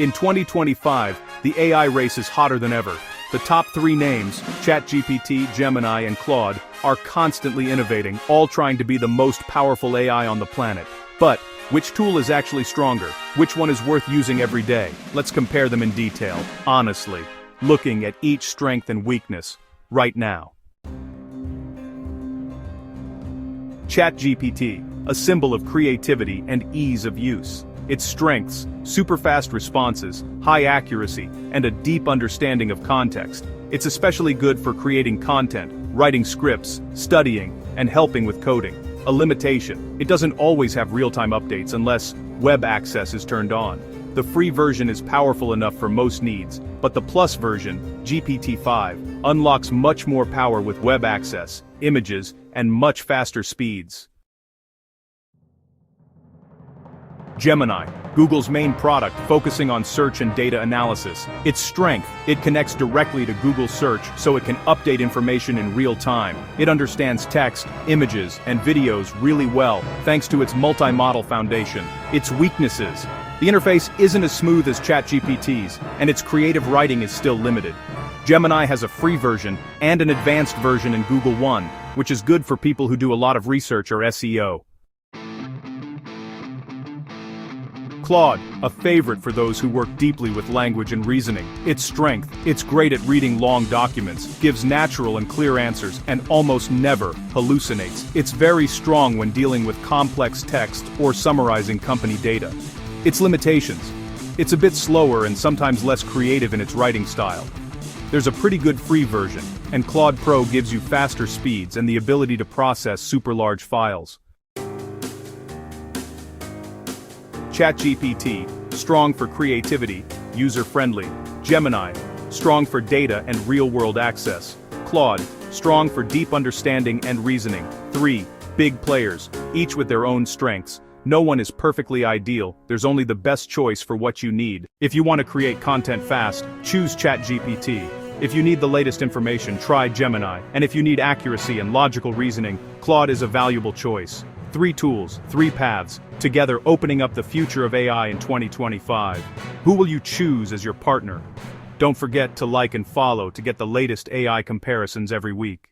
In 2025, the AI race is hotter than ever. The top three names, ChatGPT, Gemini, and Claude, are constantly innovating, all trying to be the most powerful AI on the planet. But, which tool is actually stronger? Which one is worth using every day? Let's compare them in detail, honestly, looking at each strength and weakness, right now. ChatGPT, a symbol of creativity and ease of use. Its strengths, super fast responses, high accuracy, and a deep understanding of context. It's especially good for creating content, writing scripts, studying, and helping with coding. A limitation: it doesn't always have real-time updates unless web access is turned on. The free version is powerful enough for most needs, but the Plus version, GPT-5, unlocks much more power with web access, images, and much faster speeds. Gemini, Google's main product focusing on search and data analysis. Its strength: it connects directly to Google Search so it can update information in real time. It understands text, images, and videos really well, thanks to its multi-model foundation. Its weaknesses: the interface isn't as smooth as ChatGPT's, and its creative writing is still limited. Gemini has a free version and an advanced version in Google One, which is good for people who do a lot of research or SEO. Claude, a favorite for those who work deeply with language and reasoning. Its strength: it's great at reading long documents, gives natural and clear answers, and almost never hallucinates. It's very strong when dealing with complex text or summarizing company data. Its limitations: it's a bit slower and sometimes less creative in its writing style. There's a pretty good free version, and Claude Pro gives you faster speeds and the ability to process super large files. ChatGPT, strong for creativity, user-friendly. Gemini, strong for data and real-world access. Claude, strong for deep understanding and reasoning. 3 big players, each with their own strengths. No one is perfectly ideal, there's only the best choice for what you need. If you want to create content fast, choose ChatGPT. If you need the latest information, try Gemini. And if you need accuracy and logical reasoning, Claude is a valuable choice. 3 tools, 3 paths, together opening up the future of AI in 2025. Who will you choose as your partner? Don't forget to like and follow to get the latest AI comparisons every week.